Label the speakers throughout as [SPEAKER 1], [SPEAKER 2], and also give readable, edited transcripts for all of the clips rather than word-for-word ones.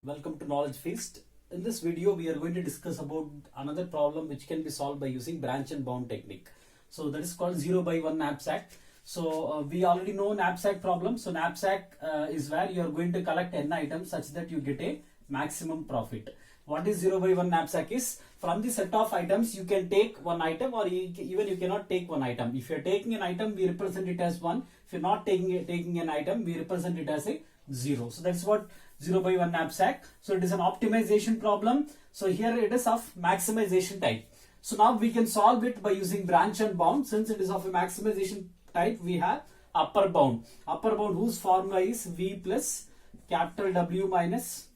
[SPEAKER 1] Welcome to Knowledge Feast. In this video, we are going to discuss about another problem which can be solved by using branch and bound technique. So that is called 0 by 1 knapsack. So we already know knapsack problem. So knapsack is where you are going to collect n items such that you get a maximum profit. What is 0 by 1 knapsack is, from the set of items you can take one item, or even you cannot take one item. If you are taking an item, we represent it as 1. If you are not taking an item, we represent it as a 0. So that's what 0 by 1 knapsack. So it is an optimization problem. So here it is of maximization type. So now we can solve it by using branch and bound. Since it is of a maximization type, we have upper bound. Upper bound whose formula is V plus capital W minus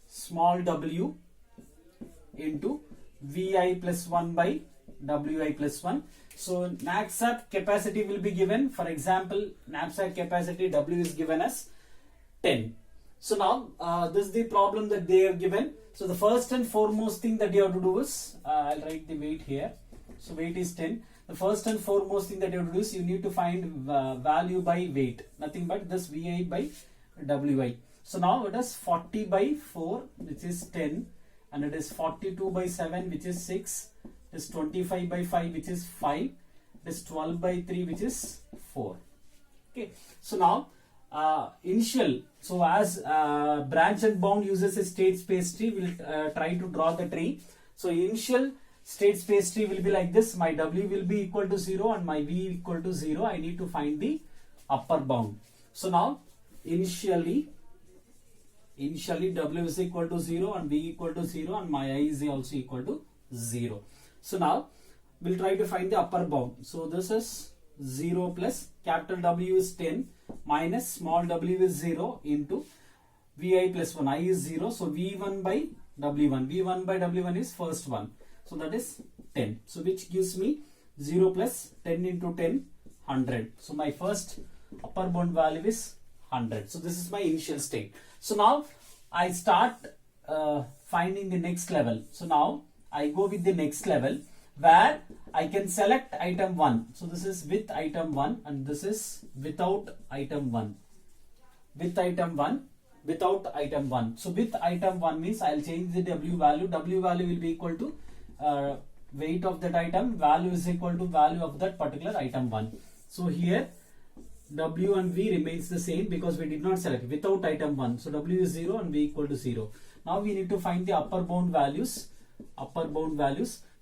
[SPEAKER 1] small w into Vi plus 1 by Wi plus 1. So knapsack capacity will be given. For example, knapsack capacity W is given as 10. So now this is the problem that they have given. So the first and foremost thing that you have to do is, I'll write the weight here. So weight is 10. The first and foremost thing that you have to do is you need to find value by weight. Nothing but this Vi by Wi. So now it is 40 by 4, which is 10. And it is 42 by 7, which is 6. It is 25 by 5, which is 5. It is 12 by 3, which is 4. Okay. So now initial. So as branch and bound uses a state space tree, we'll try to draw the tree. So initial state space tree will be like this. My W will be equal to 0 and my V equal to 0. I need to find the upper bound. So now initially W is equal to 0 and V equal to 0 and my I is also equal to 0. So now we'll try to find the upper bound. So this is 0 plus capital W is 10 minus small w is 0 into Vi plus 1. I is 0. So V1 by W1. V1 by W1 is first one. So that is 10. So which gives me 0 plus 10 into 10, 100. So my first upper bound value is 100. So this is my initial state. So now I start finding the next level. So now I go with the next level where I can select item 1. So this is with item 1 and this is without item 1. With item 1, without item 1. So with item 1 means I'll change the W value. W value will be equal to weight of that item. Value is equal to value of that particular item 1. So here W and V remains the same because we did not select without item 1. So W is 0 and V equal to 0. Now we need to find the upper bound values.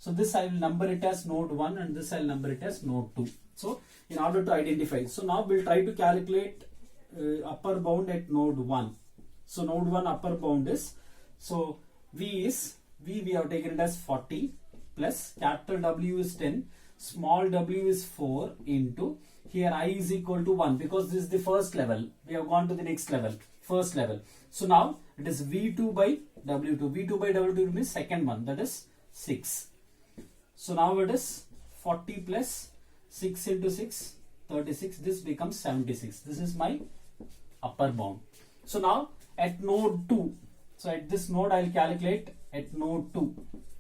[SPEAKER 1] So this I will number it as node 1 and this I will number it as node 2. So in order to identify. So now we'll try to calculate upper bound at node 1. So node 1 upper bound is, so V we have taken it as 40 plus capital W is 10, small w is 4 into, here I is equal to 1 because this is the first level. We have gone to the next level, first level. So now it is V2 by W2. V2 by W2 means second one, that is 6. So now it is 40 plus 6 into 6, 36. This becomes 76. This is my upper bound. So now at node 2, so at this node I will calculate at node 2.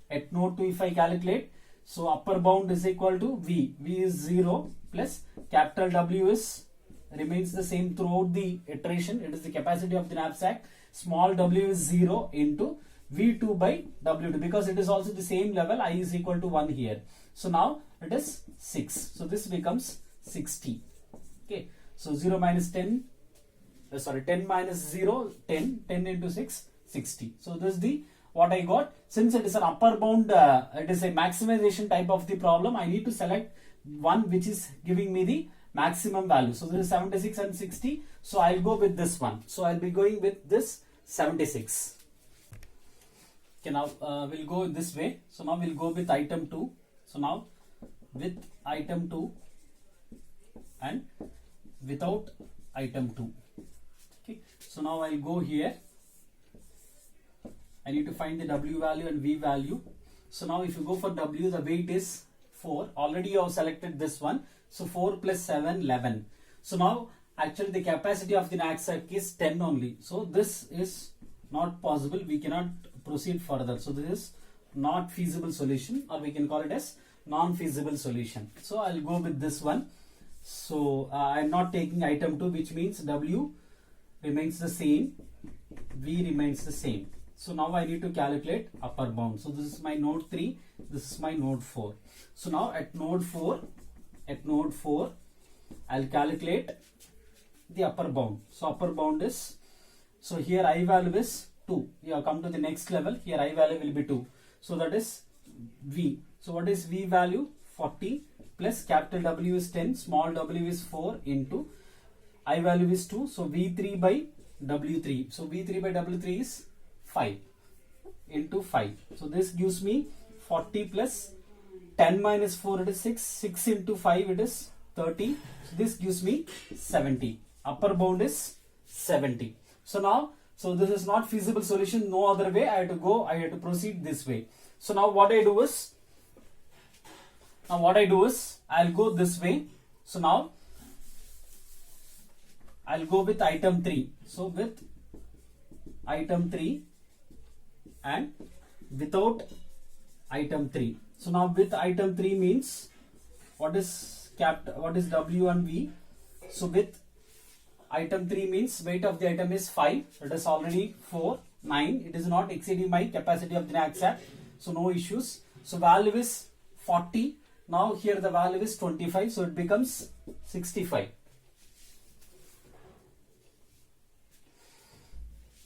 [SPEAKER 1] At node 2 if I calculate, so upper bound is equal to V. V is 0 plus capital W is remains the same throughout the iteration. It is the capacity of the knapsack. Small w is 0 into V2 by W2 because it is also the same level. I is equal to 1 here. So now it is 6. So this becomes 60. Okay. So 0 minus 10, 10 minus 0, 10. 10 into 6, 60. So this is the what I got. Since it is an upper bound, it is a maximization type of the problem. I need to select one which is giving me the maximum value. So this is 76 and 60. So I'll go with this one. So I'll be going with this 76. Okay, now we'll go this way. So now we'll go with item 2. So now with item 2 and without item 2. Okay. So now I'll go here. I need to find the W value and V value. So now if you go for W, the weight is 4. Already you have selected this one. So 4 plus 7, 11. So now actually the capacity of the knapsack is 10 only. So this is not possible. We cannot proceed further. So this is not feasible solution, or we can call it as non-feasible solution. So I'll go with this one. So I'm not taking item 2, which means W remains the same. V remains the same. So now I need to calculate upper bound. So this is my node 3, this is my node 4. So now at node 4, I'll calculate the upper bound. So upper bound is, so here I value is 2. You have come to the next level. Here I value will be 2. So that is V. So what is V value? 40 plus capital W is 10, small w is 4 into I value is 2. So V3 by W3. So V3 by W3 is 5 into 5. So this gives me 40 plus 10 minus 4, it is 6. 6 into 5, it is 30. So this gives me 70. Upper bound is 70. So now, so this is not feasible solution. No other way. I have to proceed this way. So now what I do is, I'll go this way. So now I'll go with item 3. So with item 3 and without item 3. So now with item 3 means what is W and V. So with item 3 means weight of the item is 5. It is already 4, 9. It is not exceeding my capacity of the knapsack. So no issues. So value is 40. Now here the value is 25. So it becomes 65.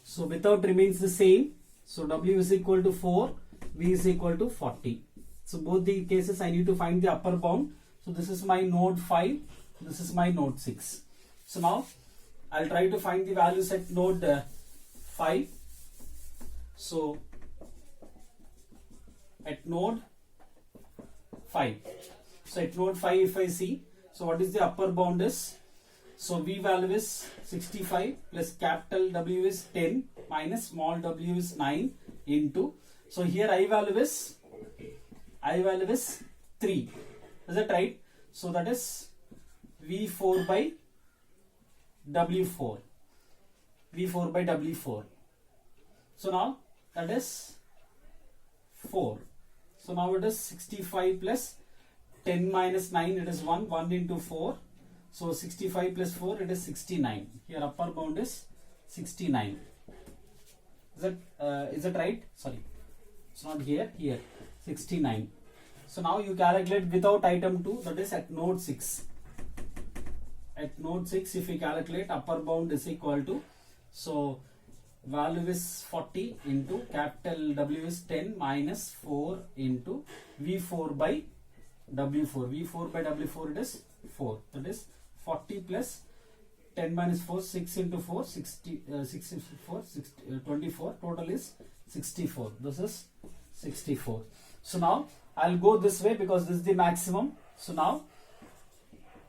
[SPEAKER 1] So without remains the same. So W is equal to 4. V is equal to 40. So both the cases I need to find the upper bound. So this is my node 5. This is my node 6. So now I'll try to find the values at node 5. So at node 5. So at node 5 if I see, so what is the upper bound is, so V value is 65 plus capital W is 10 minus small w is 9 into, so here I value is 3. Is that right? So that is V4 by W4. V4 by W4. So now that is 4. So now it is 65 plus 10 minus 9, it is 1. 1 into 4. So 65 plus 4, it is 69. Here upper bound is 69. Is that right? Sorry, it's not here. Here 69. So now you calculate without item 2, that is at node 6. At node 6, if we calculate, upper bound is equal to, so value is 40 into capital W is 10 minus 4 into V4 by W4. V4 by W4, it is 4. That is 40 plus 10 minus 4, 6 into 4, 60, 6 into 4, 24. Total is 64. This is 64. So now I'll go this way because this is the maximum. So now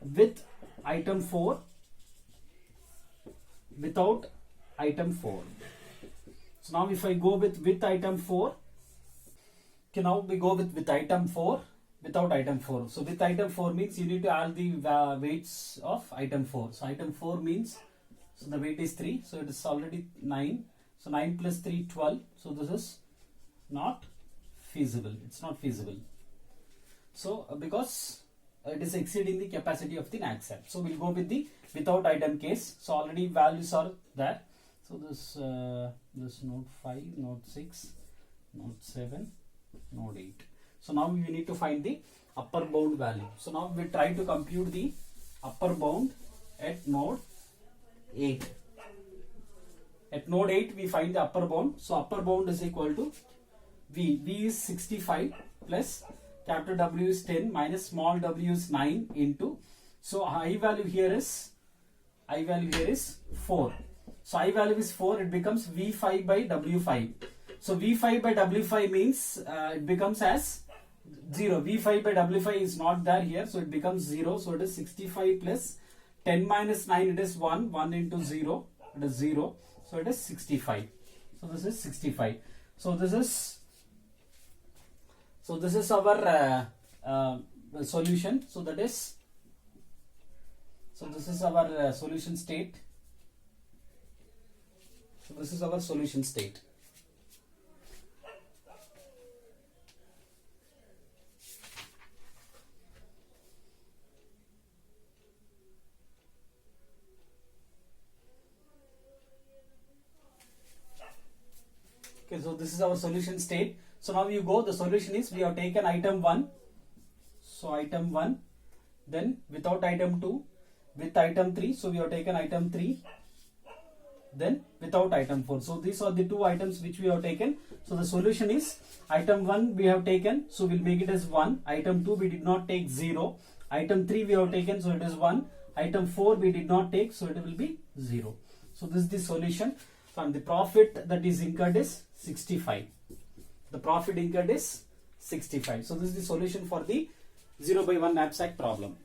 [SPEAKER 1] with item 4, without item 4. So now if I go with item 4, okay, now we go with item 4 without item 4. So with item 4 means you need to add the weights of item 4. So item 4 means, so the weight is 3. So it is already 9. So 9 plus 3, 12. So this is not feasible. It's not feasible. So because it is exceeding the capacity of the knapsack. So we'll go with the without item case. So already values are there. So this node 5, node 6, node 7, node 8. So now we need to find the upper bound value. So now we try to compute the upper bound at node 8. At node 8 we find the upper bound. So upper bound is equal to V. V is 65 plus capital W is 10 minus small w is 9 into, so I value here is 4. So I value is 4, it becomes V5 by W5. So V5 by W5 means it becomes as 0. V5 by W5 is not there here, so it becomes 0. So it is 65 plus 10 minus 9, it is 1. 1 into 0, it is 0. So it is 65. So this is 65. So this is our solution. So that is, so this is our solution state. So this is our solution state. Okay, so this is our solution state. So now you go, the solution is we have taken item 1. So item 1, then without item 2, with item 3. So we have taken item 3, then without item 4. So these are the 2 items which we have taken. So the solution is item 1 we have taken, so we'll make it as 1. Item 2 we did not take, 0. Item 3 we have taken, so it is 1. Item 4 we did not take, so it will be 0. So this is the solution. And the profit that is incurred is 65. The profit incurred is 65. So this is the solution for the 0 by 1 knapsack problem.